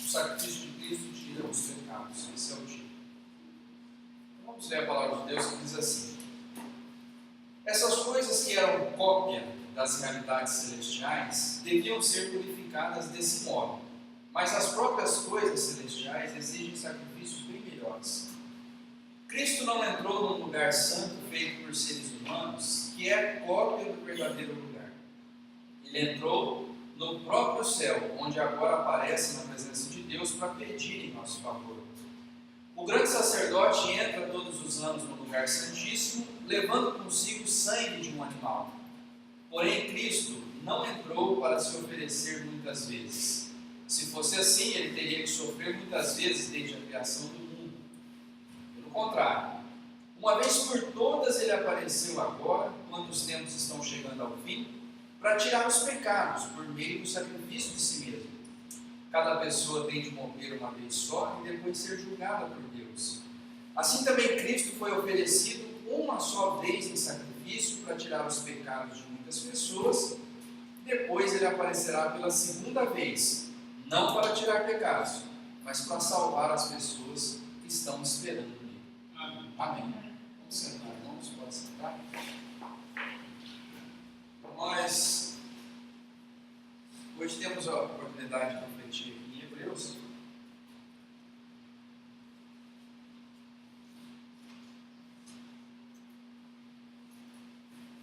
O sacrifício de Cristo tira os pecados. Esse é o título. Vamos ler a palavra de Deus que diz assim: essas coisas que eram cópia das realidades celestiais deviam ser purificadas desse modo, mas as próprias coisas celestiais exigem sacrifícios bem melhores. Cristo não entrou num lugar santo feito por seres humanos, que é cópia do verdadeiro lugar. Ele entrou no próprio céu, onde agora aparece na presença de Deus para pedir em nosso favor. O grande sacerdote entra todos os anos no lugar santíssimo, levando consigo sangue de um animal. Porém, Cristo não entrou para se oferecer muitas vezes. Se fosse assim, ele teria que sofrer muitas vezes desde a criação do mundo. Pelo contrário, uma vez por todas ele apareceu agora, quando os tempos estão chegando ao fim, para tirar os pecados por meio do sacrifício de si mesmo. Cada pessoa tem de morrer uma vez só e depois ser julgada por Deus. Assim também Cristo foi oferecido uma só vez em sacrifício para tirar os pecados de muitas pessoas. Depois ele aparecerá pela segunda vez, não para tirar pecados, mas para salvar as pessoas que estão esperando nele. Amém. Vamos sentar, irmãos, pode sentar. Nós hoje temos a oportunidade de refletir aqui em Hebreus.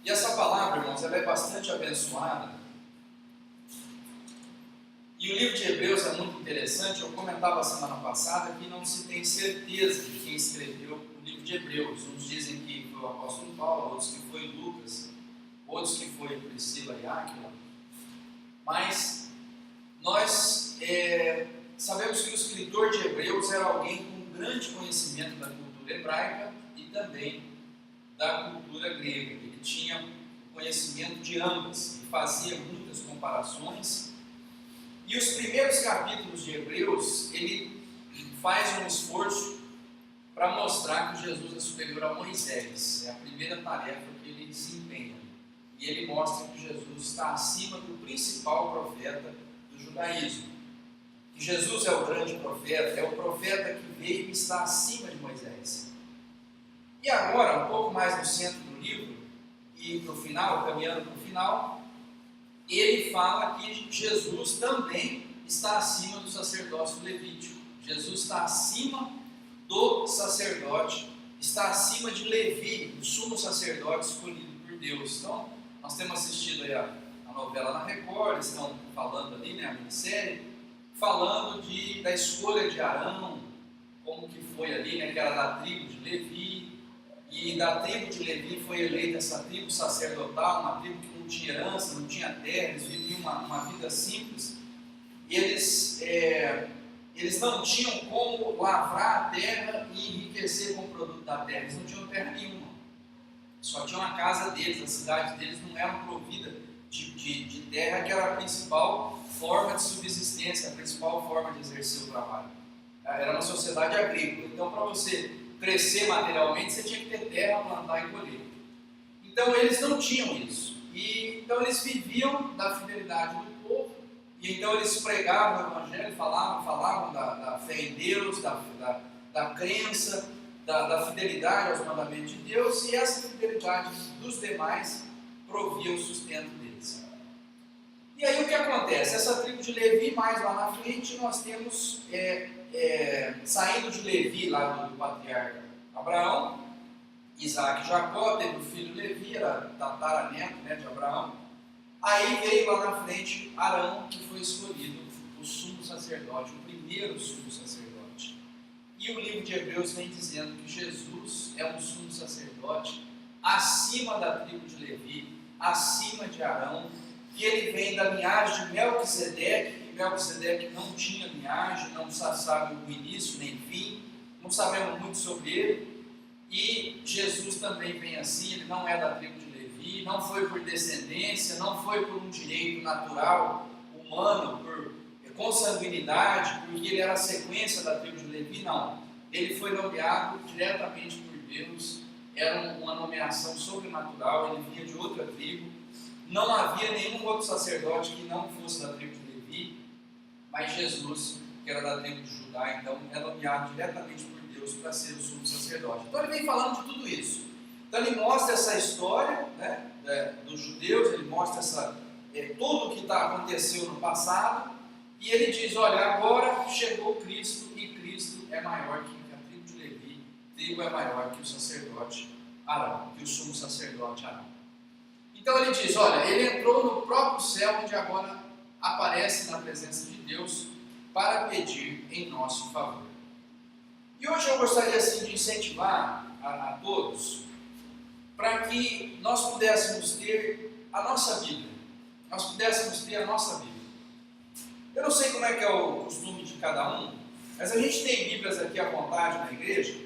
E essa palavra, irmãos, ela é bastante abençoada. E o livro de Hebreus é muito interessante. Eu comentava semana passada que não se tem certeza de quem escreveu o livro de Hebreus. Uns dizem que foi o apóstolo Paulo, outros que foi Lucas, outros que foi Priscila e Áquila. Mas nós sabemos que o escritor de Hebreus era alguém com grande conhecimento da cultura hebraica e também da cultura grega. Ele tinha conhecimento de ambas e fazia muitas comparações. E os primeiros capítulos de Hebreus, ele faz um esforço para mostrar que Jesus é superior a Moisés. É a primeira tarefa que ele desempenha. E ele mostra que Jesus está acima do principal profeta do judaísmo. Que Jesus é o grande profeta, é o profeta que veio e está acima de Moisés. E agora, um pouco mais no centro do livro, e para o final, caminhando para o final, ele fala que Jesus também está acima do sacerdócio levítico. Jesus está acima do sacerdote, está acima de Levi, o sumo sacerdote escolhido por Deus. Então, nós temos assistido aí a novela na Record, eles estão falando ali, a minissérie, falando da escolha de Arão, como que foi ali, que era da tribo de Levi, e da tribo de Levi foi eleita essa tribo sacerdotal, uma tribo que não tinha herança, não tinha terra, eles viviam uma vida simples. Eles não tinham como lavrar a terra e enriquecer com o produto da terra, eles não tinham terra nenhuma. Só tinham a casa deles, a cidade deles não era provida de terra, que era a principal forma de subsistência, a principal forma de exercer o trabalho. Era uma sociedade agrícola. Então, para você crescer materialmente, você tinha que ter terra, plantar e colher. Então, eles não tinham isso. Então, eles viviam da fidelidade do povo. E então, eles pregavam o Evangelho, falavam da fé em Deus, da crença, da fidelidade aos mandamentos de Deus, e essa fidelidade dos demais provia o sustento deles. E aí o que acontece? Essa tribo de Levi, mais lá na frente, nós temos, saindo de Levi, lá do patriarca Abraão, Isaac e Jacó, teve o filho Levi, era tataraneto de Abraão. Aí veio lá na frente Arão, que foi escolhido o sumo sacerdote, o primeiro sumo sacerdote. E o livro de Hebreus vem dizendo que Jesus é um sumo sacerdote acima da tribo de Levi, acima de Arão, que ele vem da linhagem de Melquisedeque, e Melquisedeque não tinha linhagem, não sabe o início nem fim, não sabemos muito sobre ele. E Jesus também vem assim, ele não é da tribo de Levi, não foi por descendência, não foi por um direito natural, humano, por consanguinidade, porque ele era a sequência da tribo de Levi, não. Ele foi nomeado diretamente por Deus, era uma nomeação sobrenatural, ele vinha de outra tribo. Não havia nenhum outro sacerdote que não fosse da tribo de Levi, mas Jesus que era da tribo de Judá, então é nomeado diretamente por Deus para ser o sumo sacerdote. Então ele vem falando de tudo isso. Então ele mostra essa história, né, dos judeus, ele mostra tudo o que aconteceu no passado, e ele diz, olha, agora chegou Cristo, e Cristo é maior que a tribo de Levi, tribo é maior que o sacerdote Arão, que o sumo sacerdote Arão. Então ele diz, olha, ele entrou no próprio céu, onde agora aparece na presença de Deus, para pedir em nosso favor. E hoje eu gostaria assim de incentivar a todos, para que nós pudéssemos ter a nossa Bíblia, nós pudéssemos ter a nossa Bíblia. Eu não sei como é que é o costume de cada um, mas a gente tem Bíblias aqui à vontade na igreja,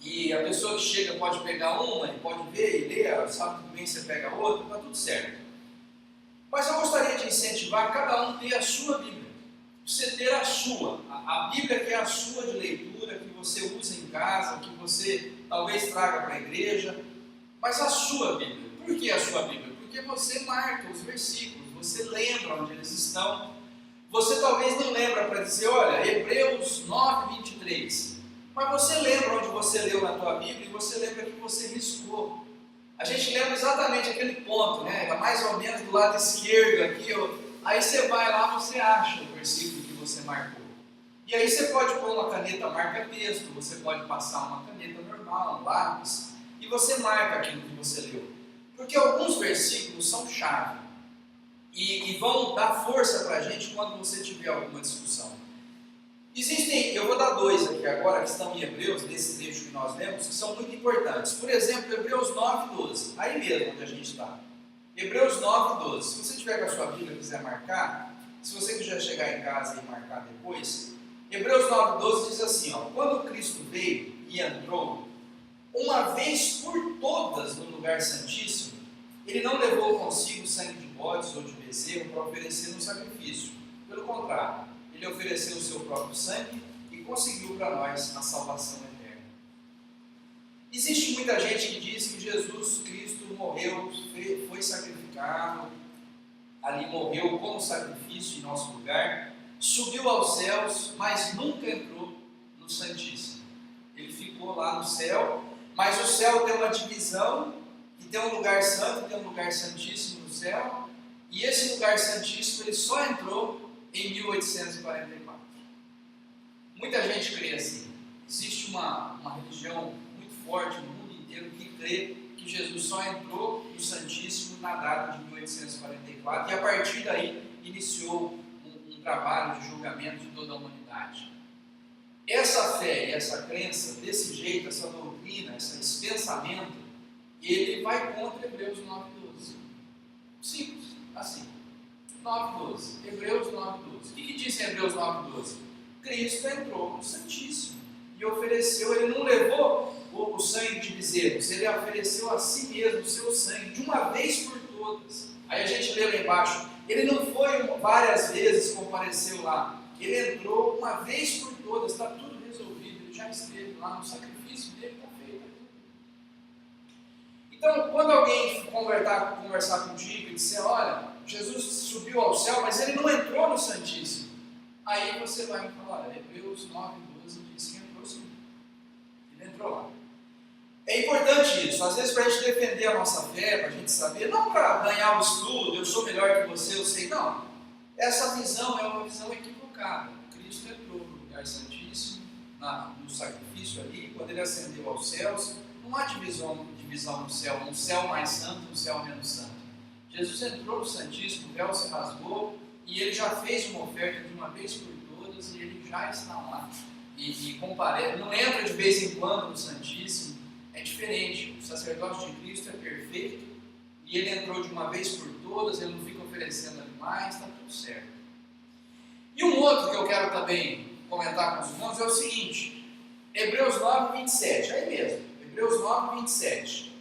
e a pessoa que chega pode pegar uma, e pode ver e ler, sabe que bem você pega outra, está tudo certo. Mas eu gostaria de incentivar cada um ter a sua Bíblia, você ter a sua, a Bíblia que é a sua de leitura, que você usa em casa, que você talvez traga para a igreja, mas a sua Bíblia. Por que a sua Bíblia? Porque você marca os versículos, você lembra onde eles estão. Você talvez não lembra para dizer, olha, Hebreus 9, 23. Mas você lembra onde você leu na tua Bíblia e você lembra que você riscou. A gente lembra exatamente aquele ponto, né? Mais ou menos do lado esquerdo aqui, ó. Aí você vai lá, você acha o versículo que você marcou. E aí você pode pôr uma caneta marca-texto, você pode passar uma caneta normal, um lápis, e você marca aquilo que você leu. Porque alguns versículos são chave e vão dar força para a gente quando você tiver alguma discussão. Existem, eu vou dar dois aqui agora, que estão em Hebreus, nesse trecho que nós lemos, que são muito importantes. Por exemplo, Hebreus 9, 12, aí mesmo onde a gente está. Hebreus 9, 12. Se você tiver com a sua Bíblia e quiser marcar, se você quiser chegar em casa e marcar depois, Hebreus 9, 12 diz assim, ó, quando Cristo veio e entrou, uma vez por todas no lugar santíssimo, ele não levou consigo sangue de bodes ou de bezerro para oferecer no sacrifício. Pelo contrário, ele ofereceu o seu próprio sangue e conseguiu para nós a salvação eterna. Existe muita gente que diz que Jesus Cristo morreu, foi sacrificado, ali morreu como sacrifício em nosso lugar, subiu aos céus, mas nunca entrou no Santíssimo. Ele ficou lá no céu, mas o céu tem uma divisão, e tem um lugar santo e tem um lugar santíssimo no céu, e esse lugar santíssimo ele só entrou em 1844. Muita gente crê assim. Existe uma religião muito forte no mundo inteiro que crê que Jesus só entrou no Santíssimo na data de 1844 e a partir daí iniciou um trabalho de julgamento de toda a humanidade. Essa fé e essa crença, desse jeito, essa doutrina, esse pensamento, ele vai contra Hebreus 9:12. Simples, assim. 9:12. Hebreus 9:12. O que diz em Hebreus 9:12? Cristo entrou no Santíssimo e ofereceu, ele não levou o sangue de bezerros, ele ofereceu a si mesmo o seu sangue de uma vez por todas. Aí a gente lê lá embaixo, ele não foi várias vezes, compareceu lá, ele entrou uma vez por todas, está tudo resolvido, ele já esteve lá, no sacrifício dele está feito. Então, quando alguém conversar contigo e disser, olha, Jesus subiu ao céu, mas ele não entrou no Santíssimo, aí você vai me falar, Hebreus 9:12 diz que entrou sim, ele entrou lá. É importante isso, às vezes para a gente defender a nossa fé, para a gente saber, não para ganhar o estudo, eu sou melhor que você, eu sei, não. Essa visão é uma visão equivocada. Cristo entrou no lugar santíssimo, no sacrifício ali, quando ele ascendeu aos céus, não há divisão no céu, um céu mais santo, um céu menos santo. Jesus entrou no Santíssimo, o véu se rasgou, e ele já fez uma oferta de uma vez por todas, e ele já está lá. E comparece, não entra de vez em quando no Santíssimo, é diferente. O sacerdócio de Cristo é perfeito e ele entrou de uma vez por todas, ele não fica oferecendo animais, está tudo certo. E um outro que eu quero também comentar com os irmãos é o seguinte, Hebreus 9:27, aí mesmo, Hebreus 9:27.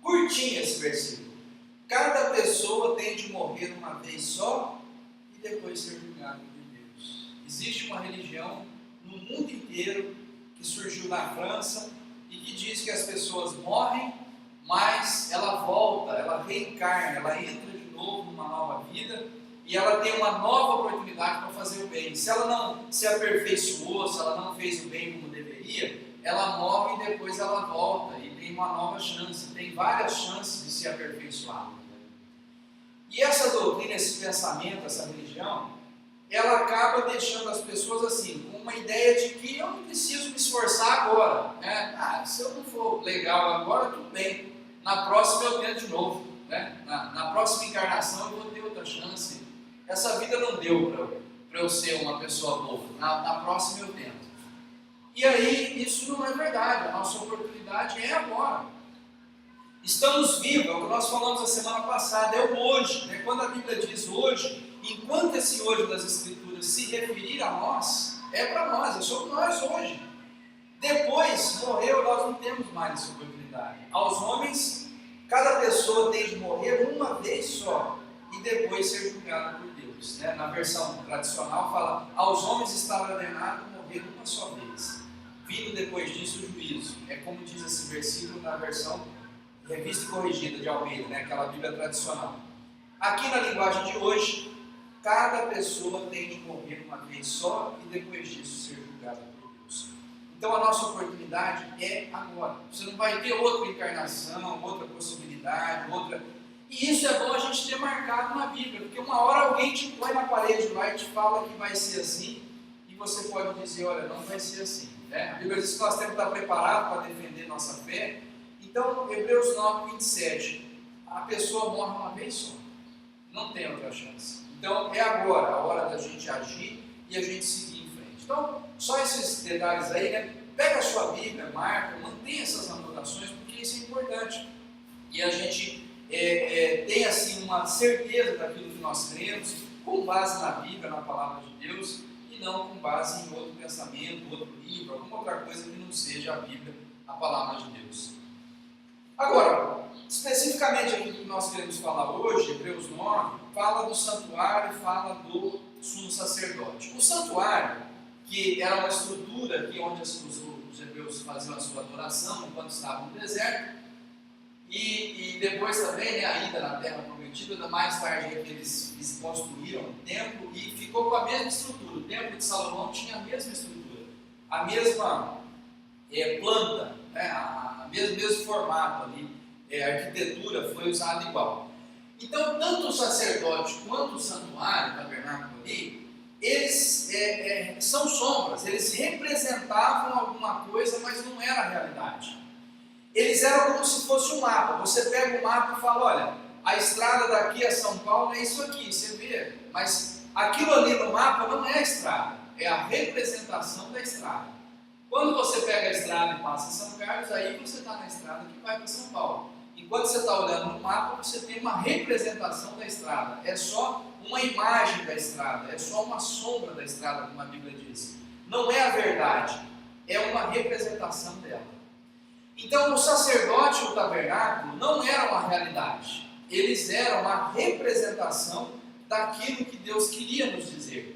Curtinho esse versículo. Cada pessoa tem de morrer uma vez só e depois ser julgado por Deus. Existe uma religião no mundo inteiro que surgiu na França e que diz que as pessoas morrem, mas ela volta, ela reencarna, ela entra de novo numa nova vida e ela tem uma nova oportunidade para fazer o bem. se ela não se aperfeiçoou, se ela não fez o bem como deveria, ela morre e depois ela volta e tem uma nova chance, tem várias chances de se aperfeiçoar. E essa doutrina, esse pensamento, essa religião, ela acaba deixando as pessoas assim, com uma ideia de que eu não preciso me esforçar agora, né? Se eu não for legal agora, tudo bem, na próxima eu tento de novo, né? Na próxima encarnação eu vou ter outra chance. Essa vida não deu para eu ser uma pessoa boa, na próxima eu tento. E aí, isso não é verdade, a nossa oportunidade é agora. Estamos vivos, é o que nós falamos a semana passada, é o hoje, né? Quando a Bíblia diz hoje, enquanto esse hoje das Escrituras se referir a nós, é para nós, é sobre nós hoje. Depois, morreu, nós não temos mais essa oportunidade. Aos homens, cada pessoa tem de morrer uma vez só, e depois ser julgada por Deus, né? Na versão tradicional fala, aos homens está ordenado morrer uma só vez, vindo depois disso o juízo. É como diz esse versículo na versão revista e corrigida de Almeida, né? Aquela Bíblia tradicional. Aqui na linguagem de hoje, cada pessoa tem de morrer uma vez só e depois disso ser julgada por Deus. Então a nossa oportunidade é agora. Você não vai ter outra encarnação, outra possibilidade, outra... E isso é bom a gente ter marcado na Bíblia, porque uma hora alguém te põe na parede lá e te fala que vai ser assim, e você pode dizer, olha, não vai ser assim, né? A Bíblia diz que nós temos que estar preparados para defender nossa fé. Então, Hebreus 9, 27, a pessoa morre uma vez só, não tem outra chance. Então, é agora a hora da gente agir e a gente seguir em frente. Então, só esses detalhes aí, né? Pega a sua Bíblia, marca, mantenha essas anotações, porque isso é importante. E a gente tem assim uma certeza daquilo que nós cremos, com base na Bíblia, na Palavra de Deus, e não com base em outro pensamento, outro livro, alguma outra coisa que não seja a Bíblia, a Palavra de Deus. Agora, especificamente aquilo que nós queremos falar hoje, Hebreus 9, fala do santuário, fala do sumo sacerdote. O santuário, que era uma estrutura aqui onde os hebreus faziam a sua adoração enquanto estavam no deserto, e depois também, né, a ida na terra prometida, mais tarde é que eles construíram o templo e ficou com a mesma estrutura. O templo de Salomão tinha a mesma estrutura, a mesma planta, né, mesmo formato ali, a arquitetura foi usada igual. Então, tanto o sacerdote quanto o santuário, o tabernáculo ali, eles são sombras, eles representavam alguma coisa, mas não era a realidade. Eles eram como se fosse um mapa. Você pega o mapa e fala, olha, a estrada daqui a São Paulo é isso aqui, você vê, mas aquilo ali no mapa não é a estrada, é a representação da estrada. Quando você pega a estrada e passa em São Carlos, aí você está na estrada que vai para São Paulo. Enquanto você está olhando no mapa, você tem uma representação da estrada. É só uma imagem da estrada, é só uma sombra da estrada, como a Bíblia diz. Não é a verdade, é uma representação dela. Então, o sacerdote e o tabernáculo não eram a realidade. Eles eram uma representação daquilo que Deus queria nos dizer.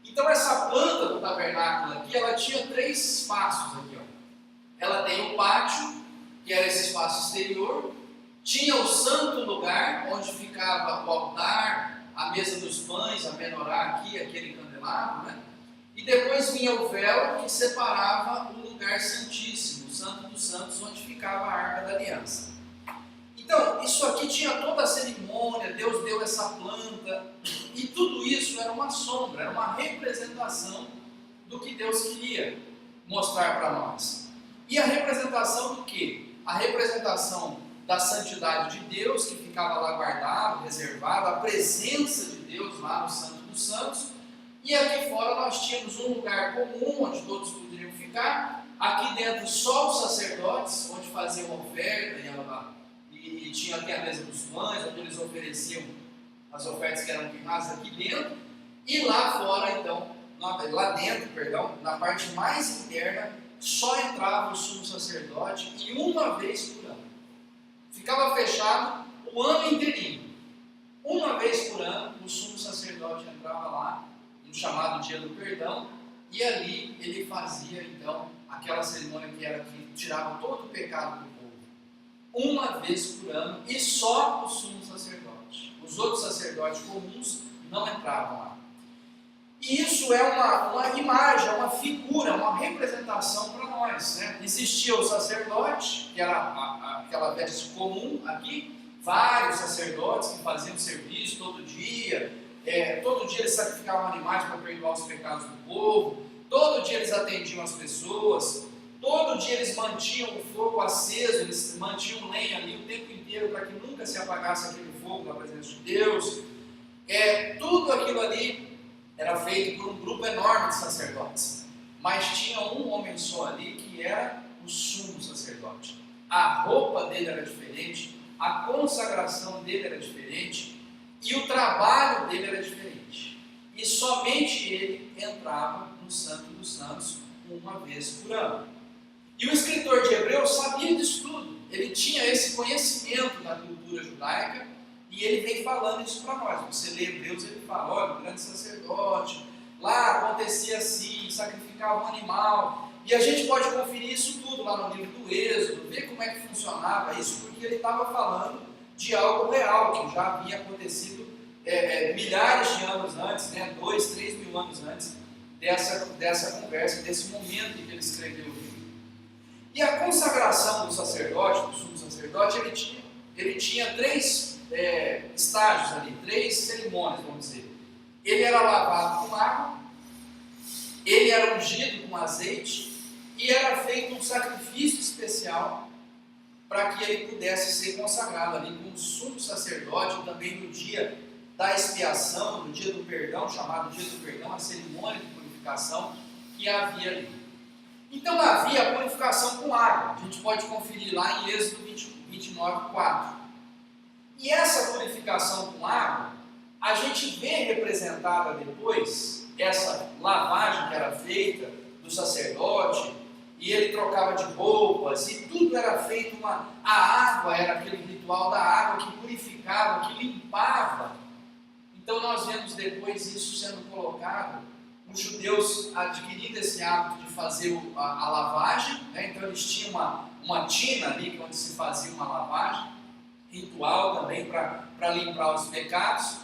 Então, essa planta do tabernáculo aqui, ela tinha 3 espaços aqui, ó. Ela tem o pátio, que era esse espaço exterior, tinha o santo lugar, onde ficava o altar, a mesa dos pães, a menorá aqui, aquele candelabro, né? E depois vinha o véu que separava o lugar santíssimo, o santo dos santos, onde ficava a arca da aliança. Então, isso aqui tinha toda a cerimônia, Deus deu essa planta, e tudo isso era uma sombra, era uma representação do que Deus queria mostrar para nós. E a representação do quê? A representação da santidade de Deus, que ficava lá guardado, reservado, a presença de Deus lá no Santo dos Santos, e aqui fora nós tínhamos um lugar comum, onde todos poderiam ficar, aqui dentro só os sacerdotes, onde faziam oferta, e tinha aqui a mesa dos pães, onde eles ofereciam as ofertas que eram queimadas aqui dentro, e lá fora, então, lá dentro, na parte mais interna, só entrava o sumo sacerdote e uma vez por ano. Ficava fechado o ano inteirinho. Uma vez por ano, o sumo sacerdote entrava lá, no chamado Dia do Perdão, e ali ele fazia, então, aquela cerimônia que tirava todo o pecado do povo. Uma vez por ano, e só o sumo sacerdote. Os outros sacerdotes comuns não entravam lá. E isso é uma imagem, uma figura, uma representação para nós. Né? Existia o sacerdote, que era aquela veste comum aqui, vários sacerdotes que faziam serviço todo dia eles sacrificavam animais para perdoar os pecados do povo, todo dia eles atendiam as pessoas, todo dia eles mantinham o fogo aceso, eles mantinham lenha ali o tempo inteiro para que nunca se apagasse aquele fogo na presença de Deus. Tudo aquilo ali era feito por um grupo enorme de sacerdotes, mas tinha um homem só ali que era o sumo sacerdote. A roupa dele era diferente, a consagração dele era diferente e o trabalho dele era diferente. E somente ele entrava no Santo dos Santos uma vez por ano. E o escritor de Hebreus sabia disso tudo. Ele tinha esse conhecimento da cultura judaica e ele vem falando isso para nós. Você lê Hebreus, ele fala, olha, o grande sacerdote, lá acontecia assim, sacrificava um animal. E a gente pode conferir isso tudo lá no livro do Êxodo, ver como é que funcionava isso, porque ele estava falando de algo real, que já havia acontecido milhares de anos antes, 2, 3 mil anos antes dessa conversa, desse momento em que ele escreveu o livro. E a consagração do sacerdote, do sumo sacerdote, ele tinha 3 estágios ali, 3 cerimônias, vamos dizer. Ele era lavado com água, ele era ungido com azeite e era feito um sacrifício especial para que ele pudesse ser consagrado ali como sumo sacerdote, também no dia da expiação, no dia do perdão, chamado dia do perdão, a cerimônia de purificação que havia ali. Então havia a purificação com água, a gente pode conferir lá em Êxodo 29, 4. E essa purificação com água, a gente vê representada depois, essa lavagem que era feita do sacerdote, e ele trocava de roupas, e tudo era feito, a água era aquele ritual da água que purificava, que limpava. Então nós vemos depois isso sendo colocado, os judeus adquirindo esse hábito de fazer a lavagem, então eles tinham uma tina ali, onde se fazia uma lavagem, ritual também para limpar os pecados.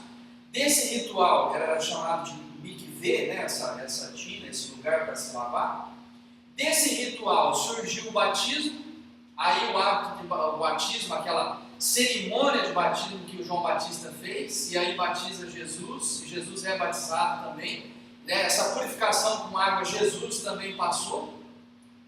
Desse ritual era chamado de mikvê, essa tina, esse lugar para se lavar. Desse ritual surgiu o batismo, aí o hábito de batismo, aquela cerimônia de batismo que o João Batista fez, e aí batiza Jesus, e Jesus é batizado também. Essa purificação com água Jesus também passou,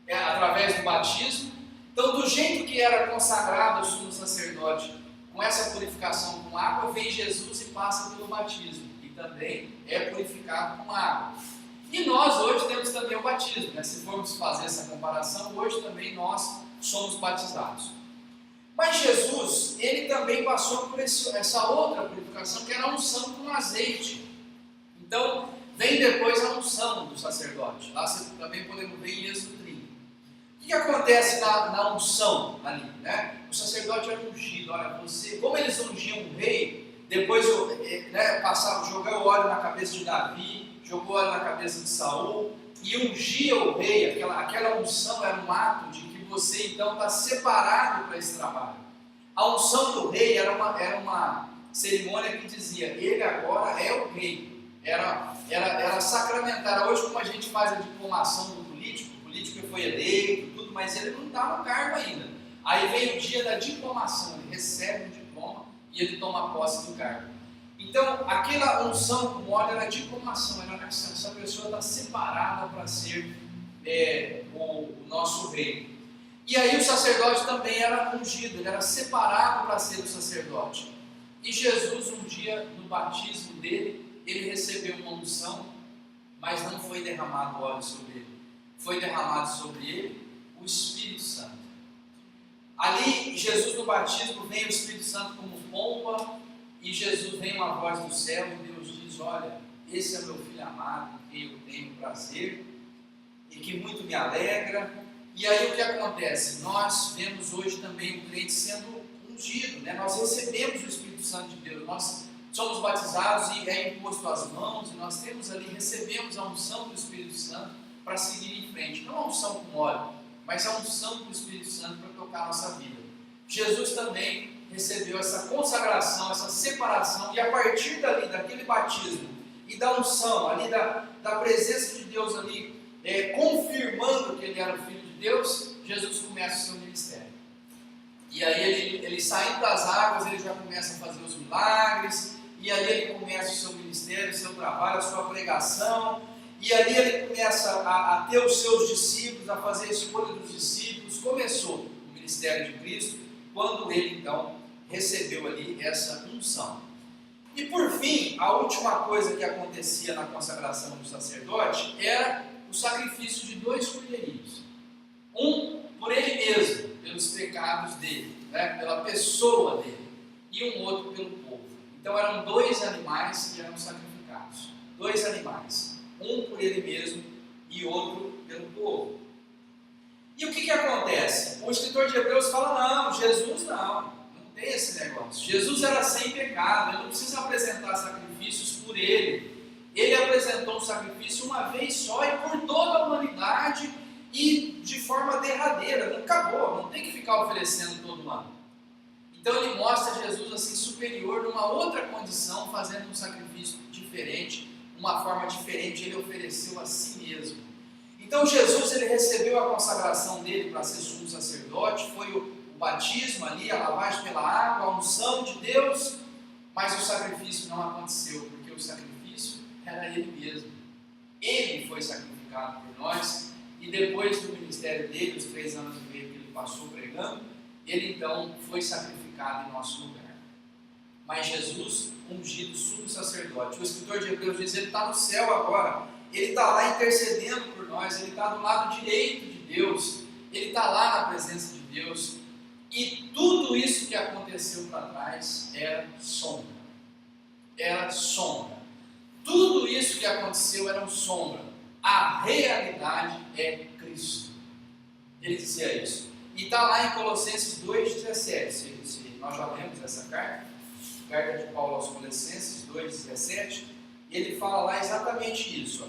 através do batismo. Então, do jeito que era consagrado o sumo sacerdote, com essa purificação com água, vem Jesus e passa pelo batismo, e também é purificado com água. E nós hoje temos também o batismo, se formos fazer essa comparação, hoje também nós somos batizados. Mas Jesus, ele também passou por essa outra purificação, que era a unção com azeite. Então, vem depois a unção do sacerdote. Lá você também podemos ver em Êxodo 30. O que acontece na unção ali? O sacerdote era ungido. Olha, como eles ungiam o rei, depois jogou o óleo na cabeça de Davi, jogou óleo na cabeça de Saul, e ungia o rei. Aquela unção era um ato de que você então está separado para esse trabalho. A unção do rei era uma cerimônia que dizia, ele agora é o rei. Era sacramentar. Hoje, como a gente faz a diplomação do político, o político foi eleito, tudo, mas ele não está no cargo ainda. Aí vem o dia da diplomação, ele recebe um diploma e ele toma posse do cargo. Então, aquela unção com óleo era diplomação, essa pessoa está separada para ser o nosso rei. E aí o sacerdote também era ungido, ele era separado para ser o sacerdote. E Jesus, um dia, no batismo dele, ele recebeu uma unção, mas não foi derramado óleo sobre ele. Foi derramado sobre ele o Espírito Santo. Ali, Jesus no batismo, vem o Espírito Santo como pomba, e Jesus vem uma voz do céu, e Deus diz, olha, esse é meu filho amado, em quem eu tenho prazer, e que muito me alegra. E aí o que acontece? Nós vemos hoje também o crente sendo ungido, nós recebemos o Espírito Santo de Deus, nós somos batizados e é imposto as mãos, e nós temos ali, recebemos a unção do Espírito Santo para seguir em frente. Não a unção com óleo, mas a unção do Espírito Santo para tocar a nossa vida. Jesus também recebeu essa consagração, essa separação, e a partir dali, daquele batismo, e da unção, ali da presença de Deus ali, confirmando que ele era o Filho de Deus, Jesus começa o seu ministério. E aí ele saindo das águas, ele já começa a fazer os milagres, e ali ele começa o seu ministério, o seu trabalho, a sua pregação, e ali ele começa a ter os seus discípulos, a fazer a escolha dos discípulos. Começou o ministério de Cristo, quando ele então recebeu ali essa unção. E por fim, a última coisa que acontecia na consagração do sacerdote era o sacrifício de 2 cordeirinhos. Um por ele mesmo, pelos pecados dele, pela pessoa dele, e um outro pelo povo. Então eram 2 animais que eram sacrificados. 2 animais. Um por ele mesmo e outro pelo povo. E o que acontece? O escritor de Hebreus fala, não, Jesus não tem esse negócio. Jesus era sem pecado, ele não precisa apresentar sacrifícios por ele. Ele apresentou um sacrifício uma vez só e por toda a humanidade e de forma derradeira, não acabou, não tem que ficar oferecendo todo ano. Então ele mostra Jesus assim superior numa outra condição, fazendo um sacrifício diferente, uma forma diferente, ele ofereceu a si mesmo. Então Jesus ele recebeu a consagração dele para ser sumo sacerdote, foi o batismo ali, a lavagem pela água, a unção de Deus, mas o sacrifício não aconteceu, porque o sacrifício era ele mesmo. Ele foi sacrificado por nós, e depois do ministério dele, os 3 anos e meio que ele passou pregando, ele então foi sacrificado em nosso lugar. Mas Jesus, ungido sumo sacerdote, o escritor de Hebreus diz, ele está no céu agora, ele está lá intercedendo por nós, ele está do lado direito de Deus, ele está lá na presença de Deus, e tudo isso que aconteceu para trás era sombra. Era sombra. Tudo isso que aconteceu era sombra. A realidade é Cristo. Ele dizia isso. E está lá em Colossenses 2,17. Nós já lemos essa carta de Paulo aos Colossenses 2,17. Ele fala lá exatamente isso.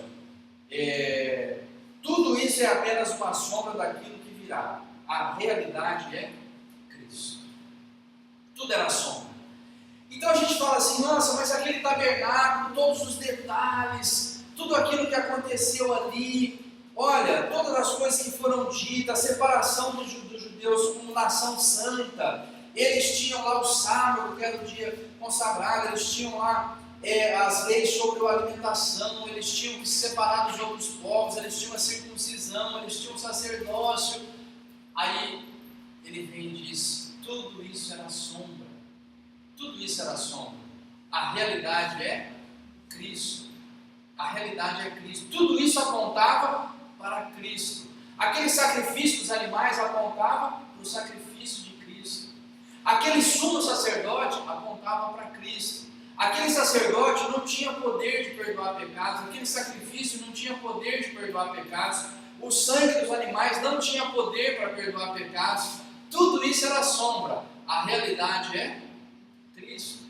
Tudo isso é apenas uma sombra daquilo que virá. A realidade é Cristo. Tudo era sombra. Então a gente fala assim, nossa, mas aquele tabernáculo, todos os detalhes, tudo aquilo que aconteceu ali, olha, todas as coisas que foram ditas, a separação dos judeus como nação santa, eles tinham lá o sábado, que era o dia consagrado, eles tinham lá as leis sobre a alimentação, eles tinham que se separar dos outros povos, eles tinham a circuncisão, eles tinham o sacerdócio. Aí ele vem e diz, tudo isso era sombra. Tudo isso era sombra. A realidade é Cristo. A realidade é Cristo. Tudo isso apontava para Cristo. Aquele sacrifício dos animais apontava para o sacrifício de Cristo. Aquele sumo sacerdote apontava para Cristo. Aquele sacerdote não tinha poder de perdoar pecados. Aquele sacrifício não tinha poder de perdoar pecados. O sangue dos animais não tinha poder para perdoar pecados. Tudo isso era sombra. A realidade é Cristo.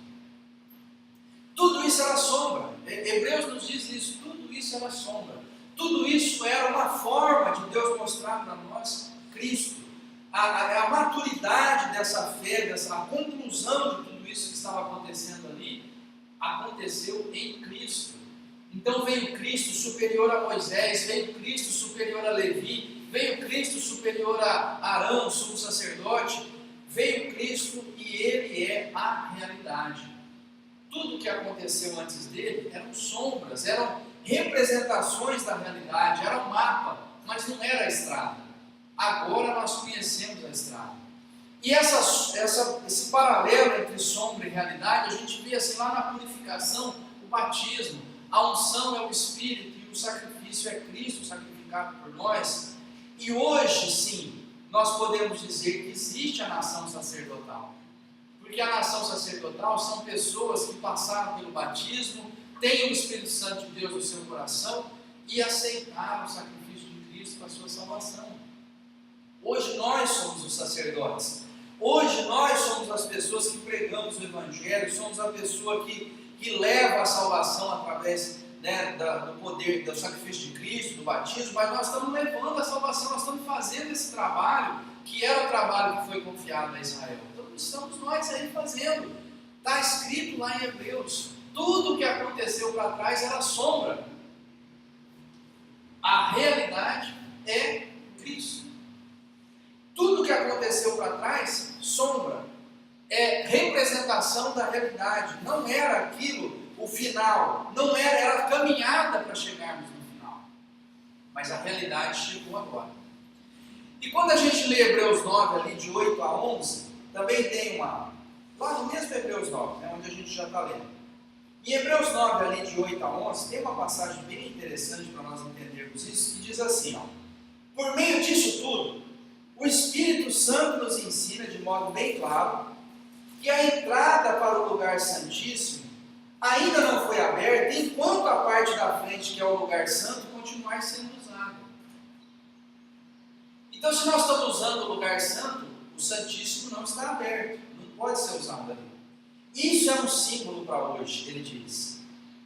Tudo isso era sombra. Hebreus nos diz isso. Tudo isso era sombra. Tudo isso era uma forma de Deus mostrar para nós Cristo. A maturidade dessa fé, a conclusão de tudo isso que estava acontecendo ali, aconteceu em Cristo. Então veio Cristo superior a Moisés, veio Cristo superior a Levi, veio Cristo superior a Arão, sumo sacerdote, veio Cristo e Ele é a realidade. Tudo que aconteceu antes dele eram sombras, eram representações da realidade, era um mapa, mas não era a estrada. Agora nós conhecemos a estrada. E esse paralelo entre sombra e realidade, a gente vê assim lá na purificação, o batismo, a unção é o Espírito e o sacrifício é Cristo sacrificado por nós. E hoje sim, nós podemos dizer que existe a nação sacerdotal. Porque a nação sacerdotal são pessoas que passaram pelo batismo, têm o Espírito Santo de Deus no seu coração e aceitaram o sacrifício de Cristo para a sua salvação. Hoje nós somos os sacerdotes. Hoje nós somos as pessoas que pregamos o Evangelho, somos a pessoa que leva a salvação através do poder, do sacrifício de Cristo, do batismo, mas nós estamos levando a salvação, nós estamos fazendo esse trabalho, que era o trabalho que foi confiado a Israel. Então estamos nós aí fazendo. Está escrito lá em Hebreus. Tudo que aconteceu para trás era sombra. A realidade é Cristo. Tudo que aconteceu para trás, sombra, é representação da realidade. Não era aquilo o final, não era a caminhada para chegarmos no final. Mas a realidade chegou agora. E quando a gente lê Hebreus 9, ali de 8 a 11, também tem lá no mesmo Hebreus 9, onde a gente já está lendo. Em Hebreus 9, ali de 8 a 11, tem uma passagem bem interessante para nós entendermos isso, que diz assim, por meio disso tudo, o Espírito Santo nos ensina de modo bem claro que a entrada para o lugar santíssimo ainda não foi aberta, enquanto a parte da frente, que é o lugar santo, continuar sendo usada. Então, se nós estamos usando o lugar santo, o santíssimo não está aberto, não pode ser usado ali. Isso é um símbolo para hoje, ele diz.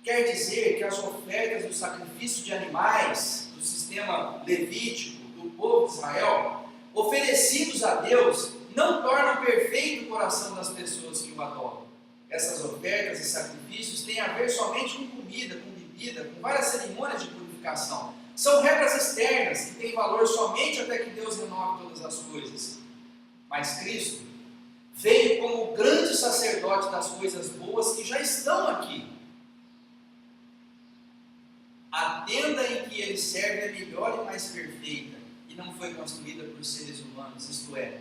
Quer dizer que as ofertas do sacrifício de animais, do sistema levítico, do povo de Israel, oferecidos a Deus, não tornam perfeito o coração das pessoas que o adoram. Essas ofertas e sacrifícios têm a ver somente com comida, com bebida, com várias cerimônias de purificação. São regras externas que têm valor somente até que Deus renove todas as coisas. Mas Cristo veio como o grande sacerdote das coisas boas que já estão aqui. A tenda em que ele serve é melhor e mais perfeita e não foi construída por seres humanos, isto é,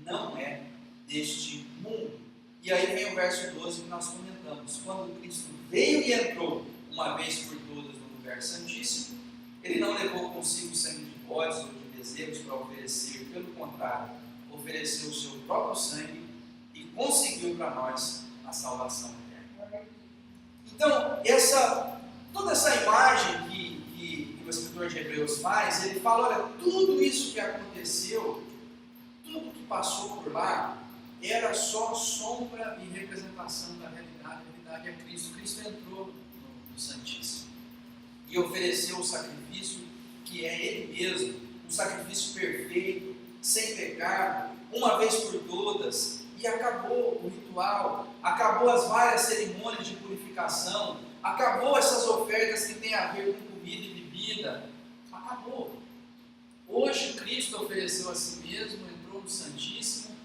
não é deste mundo. E aí vem o verso 12 que nós comentamos. Quando Cristo veio e entrou uma vez por todas no lugar santíssimo, ele não levou consigo sangue de bodes ou de bezerros para oferecer, pelo contrário, ofereceu o seu próprio sangue e conseguiu para nós a salvação eterna. Então, toda essa imagem que o escritor de Hebreus faz, ele fala, olha, tudo isso que aconteceu, tudo que passou por lá, era só sombra e representação da realidade. A realidade é Cristo. Cristo entrou no Santíssimo e ofereceu o sacrifício que é Ele mesmo, um sacrifício perfeito, sem pecado, uma vez por todas, e acabou o ritual, acabou as várias cerimônias de purificação, acabou essas ofertas que têm a ver com comida e bebida, acabou. Hoje Cristo ofereceu a si mesmo, entrou no Santíssimo,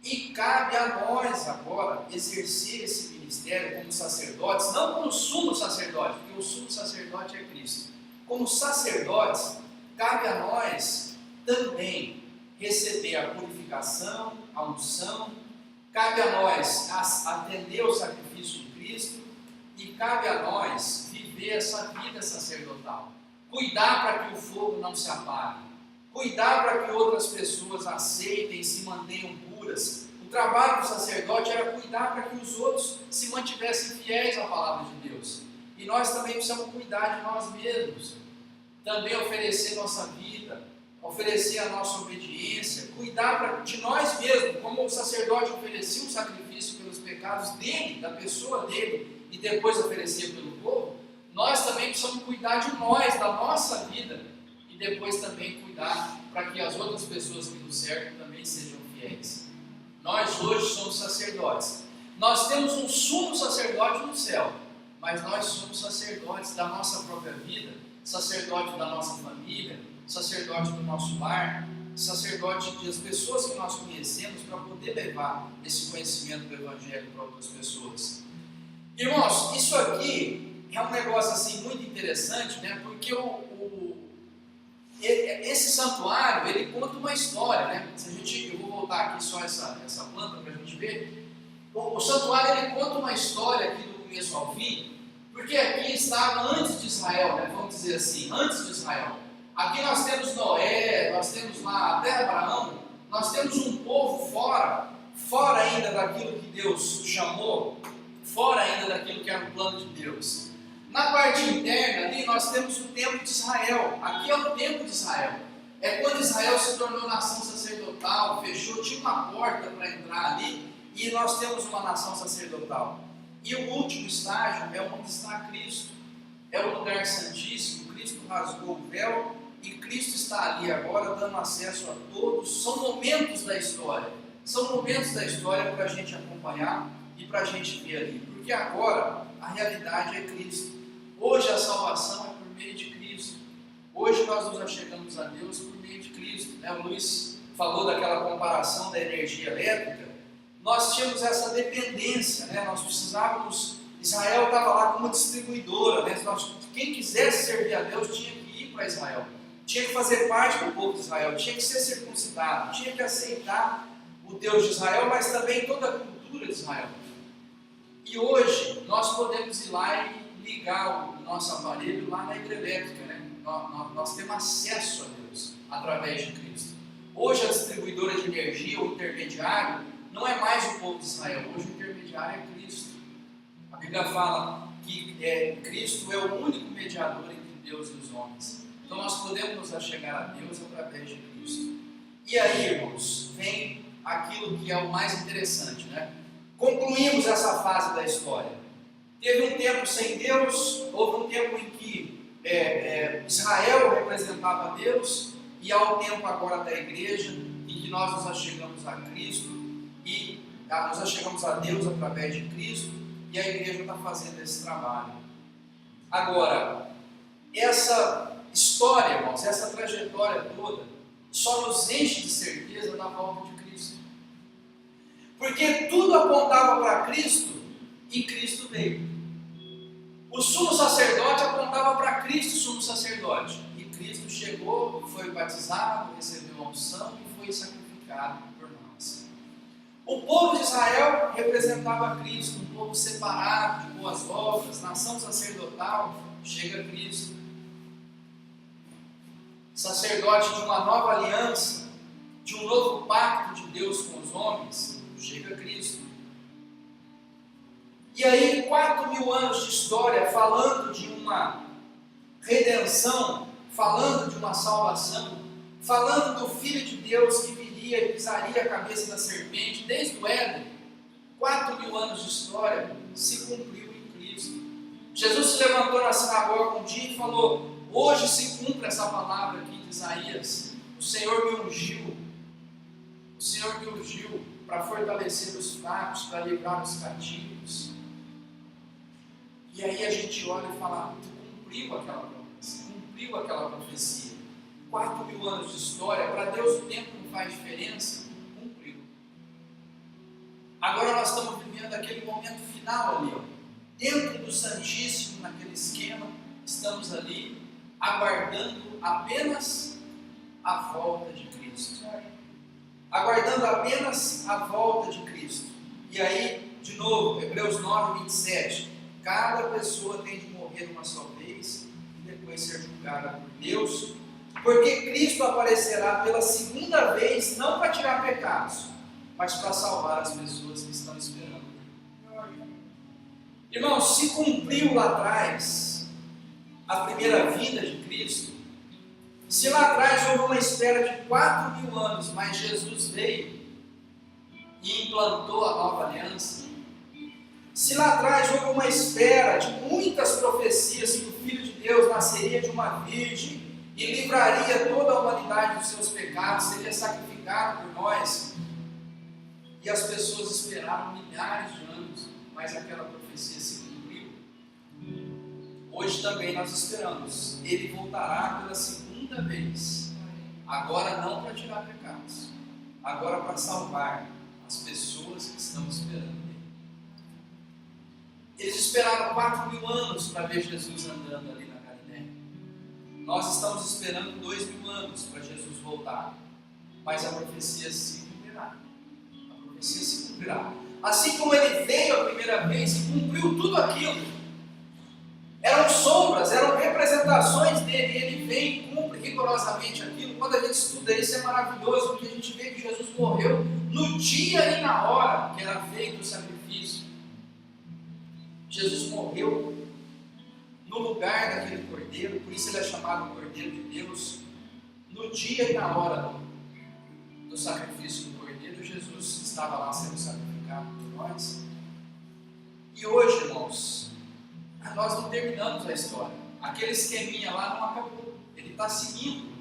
e cabe a nós agora exercer esse ministério como sacerdotes, não como sumo sacerdote, porque o sumo sacerdote é Cristo. Como sacerdotes, cabe a nós também receber a purificação, a unção, cabe a nós atender o sacrifício de Cristo e cabe a nós viver essa vida sacerdotal. Cuidar para que o fogo não se apague, cuidar para que outras pessoas aceitem e se mantenham puras. O trabalho do sacerdote era cuidar para que os outros se mantivessem fiéis à palavra de Deus. E nós também precisamos cuidar de nós mesmos, também oferecer nossa vida, oferecer a nossa obediência, cuidar de nós mesmos, como o sacerdote oferecia um sacrifício pelos pecados dele, da pessoa dele, e depois oferecia pelo povo. Nós também precisamos cuidar de nós, da nossa vida, e depois também cuidar para que as outras pessoas que nos cercam também sejam fiéis. Nós hoje somos sacerdotes. Nós temos um sumo sacerdote no céu, mas nós somos sacerdotes da nossa própria vida, sacerdote da nossa família, sacerdote do nosso lar, sacerdote das pessoas que nós conhecemos, para poder levar esse conhecimento do Evangelho para outras pessoas. Irmãos, isso aqui é um negócio assim muito interessante, né? Porque esse santuário, ele conta uma história, né? Eu vou voltar aqui só essa planta para a gente ver. O santuário, ele conta uma história aqui do começo ao fim, porque aqui estava antes de Israel, né? Vamos dizer assim, antes de Israel. Aqui nós temos Noé, nós temos lá até Abraão, nós temos um povo fora ainda daquilo que Deus chamou, fora ainda daquilo que era o plano de Deus. Na parte interna ali nós temos o templo de Israel. Aqui é o templo de Israel. É quando Israel se tornou nação sacerdotal, fechou, tinha uma porta para entrar ali, e nós temos uma nação sacerdotal. E o último estágio é onde está Cristo. É o lugar santíssimo. Cristo rasgou o véu e Cristo está ali agora dando acesso a todos. São momentos da história. São momentos da história para a gente acompanhar e e para a gente ver ali. Porque agora a realidade é Cristo. Hoje a salvação é por meio de Cristo. Hoje nós nos achegamos a Deus por meio de Cristo. O Luiz falou daquela comparação da energia elétrica. Nós tínhamos essa dependência, nós precisávamos. Israel estava lá como distribuidora. Quem quisesse servir a Deus tinha que ir para Israel. Tinha que fazer parte do povo de Israel. Tinha que ser circuncidado. Tinha que aceitar o Deus de Israel, mas também toda a cultura de Israel. E hoje nós podemos ir lá e ligar o nosso aparelho lá na hidrelétrica, Nós temos acesso a Deus através de Cristo. Hoje a distribuidora de energia, o intermediário, não é mais o povo de Israel. Hoje o intermediário é Cristo. A Bíblia fala que Cristo é o único mediador entre Deus e os homens. Então nós podemos nos achegar a Deus através de Cristo. E aí, irmãos, vem aquilo que é o mais interessante, Concluímos essa fase da história. Teve um tempo sem Deus, houve um tempo em que Israel representava Deus, e há o tempo agora da igreja, em que nós nos achegamos a Cristo, e nos achegamos a Deus através de Cristo, e a igreja está fazendo esse trabalho. Agora, essa história, irmãos, essa trajetória toda, só nos enche de certeza da volta de Cristo. Porque tudo apontava para Cristo, e Cristo veio. O sumo sacerdote apontava para Cristo, sumo sacerdote. E Cristo chegou, foi batizado, recebeu a unção e foi sacrificado por nós. O povo de Israel representava Cristo, um povo separado, de boas obras, nação sacerdotal. Chega Cristo. Sacerdote de uma nova aliança, de um novo pacto de Deus com os homens. Chega Cristo. E aí, 4.000 anos de história falando de uma redenção, falando de uma salvação, falando do Filho de Deus que viria e pisaria a cabeça da serpente, desde o Éden. 4.000 anos de história se cumpriu em Cristo. Jesus se levantou na sinagoga um dia e falou: hoje se cumpre essa palavra aqui de Isaías. O Senhor me ungiu. O Senhor me ungiu para fortalecer os fracos, para livrar os cativos. E aí a gente olha e fala: cumpriu aquela promessa, cumpriu aquela profecia. 4.000 anos de história, para Deus o tempo não faz diferença, cumpriu. Agora nós estamos vivendo aquele momento final ali, dentro do Santíssimo, naquele esquema, estamos ali aguardando apenas a volta de Cristo. Aguardando apenas a volta de Cristo. E aí, de novo, Hebreus 9, 27. Cada pessoa tem de morrer uma só vez e depois ser julgada por Deus, porque Cristo aparecerá pela segunda vez, não para tirar pecados, mas para salvar as pessoas que estão esperando. Irmãos, se cumpriu lá atrás a primeira vinda de Cristo, se lá atrás houve uma espera de 4.000 anos, mas Jesus veio e implantou a nova aliança, se lá atrás houve uma espera de muitas profecias que o Filho de Deus nasceria de uma virgem e livraria toda a humanidade dos seus pecados, seria sacrificado por nós, e as pessoas esperaram milhares de anos, mas aquela profecia se cumpriu. Hoje também nós esperamos, Ele voltará pela segunda vez, agora não para tirar pecados, agora para salvar as pessoas que estão esperando. Eles esperaram 4.000 anos para ver Jesus andando ali na Galileia. Nós estamos esperando 2.000 anos para Jesus voltar. Mas a profecia se cumprirá. A profecia se cumprirá. Assim como ele veio a primeira vez e cumpriu tudo aquilo. Eram sombras, eram representações dele. Ele vem e cumpre rigorosamente aquilo. Quando a gente estuda isso é maravilhoso, porque a gente vê que Jesus morreu no dia e na hora que era feito o sacrifício. Jesus morreu no lugar daquele cordeiro, por isso ele é chamado Cordeiro de Deus. No dia e na hora do sacrifício do cordeiro, Jesus estava lá sendo sacrificado por nós. E hoje, irmãos, nós não terminamos a história. Aquele esqueminha lá não acabou, ele está seguindo.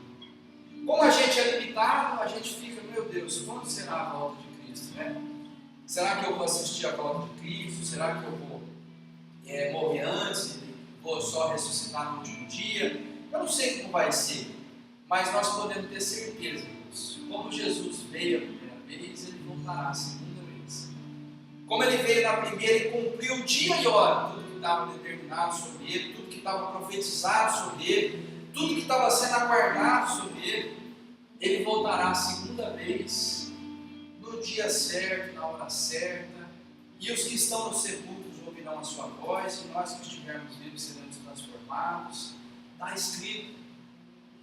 Como a gente é limitado, a gente fica: meu Deus, quando será a volta de Cristo, Será que eu vou assistir a volta de Cristo? Será que eu vou morrer antes e vou só ressuscitar no último dia? Eu não sei como vai ser, mas nós podemos ter certeza, irmãos, como Jesus veio a primeira vez, ele voltará a segunda vez. Como ele veio na primeira e cumpriu dia e hora tudo que estava determinado sobre ele, tudo que estava profetizado sobre ele, tudo que estava sendo aguardado sobre ele, ele voltará a segunda vez, no dia certo, na hora certa, e os que estão nos sepulcros ouvirão a sua voz, e nós que estivermos vivos seremos transformados. Está escrito,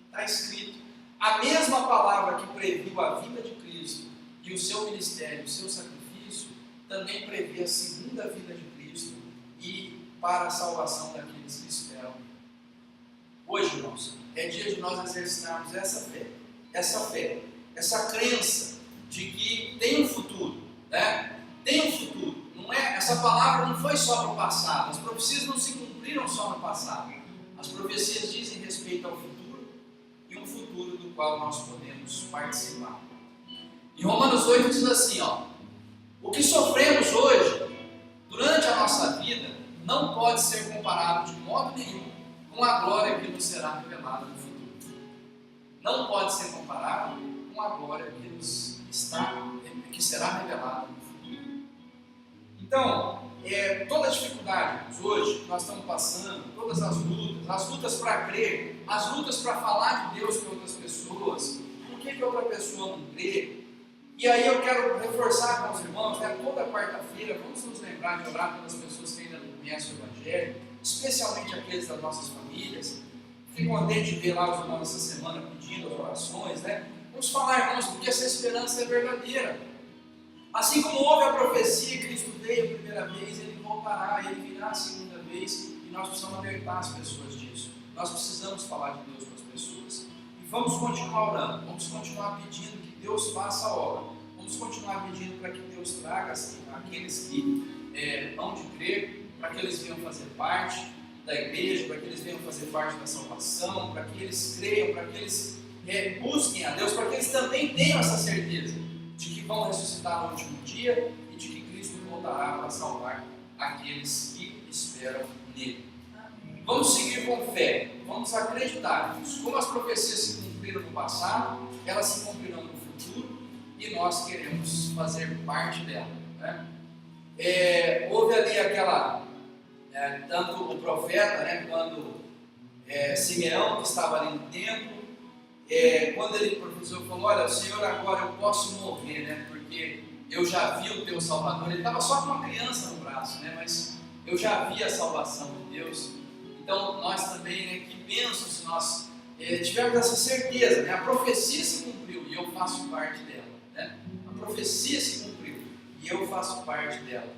está escrito. A mesma palavra que previu a vinda de Cristo e o seu ministério, o seu sacrifício, também prevê a segunda vinda de Cristo e para a salvação daqueles que esperam. Hoje, irmãos, é dia de nós exercitarmos essa fé, essa crença de que tem um futuro, né? Tem um futuro. Não é, essa palavra não foi só para o passado, as profecias não se cumpriram só no passado. As profecias dizem respeito ao futuro e um futuro do qual nós podemos participar. Em Romanos 8 diz assim, o que sofremos hoje, durante a nossa vida, não pode ser comparado de modo nenhum com a glória que nos será revelada no futuro. Não pode ser comparado com a glória que será revelada no futuro. Então, toda a dificuldade hoje que nós estamos passando, todas as lutas para crer, as lutas para falar de Deus para outras pessoas, por que outra pessoa não crê? E aí eu quero reforçar com os irmãos, toda quarta-feira, vamos nos lembrar de orar pelas pessoas que ainda não conhecem o Evangelho, especialmente aqueles das nossas famílias. Fiquei contente de ver lá os irmãos essa semana pedindo as orações, Vamos falar, irmãos, porque essa esperança é verdadeira. Assim como houve a profecia, Cristo veio a primeira vez, Ele voltará, Ele virá a segunda vez, e nós precisamos alertar as pessoas disso. Nós precisamos falar de Deus para as pessoas. E vamos continuar orando, vamos continuar pedindo que Deus faça a obra. Vamos continuar pedindo para que Deus traga aqueles que hão de crer, para que eles venham fazer parte da igreja, para que eles venham fazer parte da salvação, para que eles creiam, para que eles busquem a Deus, para que eles também tenham essa certeza de que vão ressuscitar no último dia e de que Cristo voltará para salvar aqueles que esperam nele. Vamos seguir com fé, vamos acreditar nisso. Como as profecias se cumpriram no passado, elas se cumprirão no futuro e nós queremos fazer parte dela. Houve ali tanto o profeta, quando Simeão, que estava ali no templo, quando ele profetizou, falou: olha, Senhor, agora eu posso morrer, porque eu já vi o teu Salvador. Ele estava só com uma criança no braço, mas eu já vi a salvação de Deus. Então nós também, que bênção se nós tivermos essa certeza, a profecia se cumpriu e eu faço parte dela, a profecia se cumpriu e eu faço parte dela.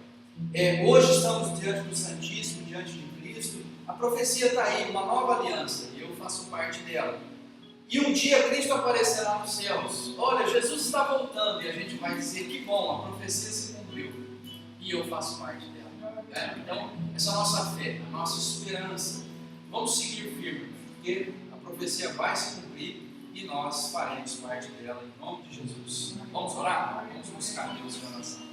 Hoje estamos diante do Santíssimo, diante de Cristo, a profecia está aí, uma nova aliança, e eu faço parte dela. E um dia Cristo aparecerá nos céus. Olha, Jesus está voltando, e a gente vai dizer: que bom, a profecia se cumpriu e eu faço parte dela. Então, essa é a nossa fé, a nossa esperança. Vamos seguir firme, porque a profecia vai se cumprir e nós faremos parte dela, em nome de Jesus. Vamos orar? Vamos buscar Deus em oração.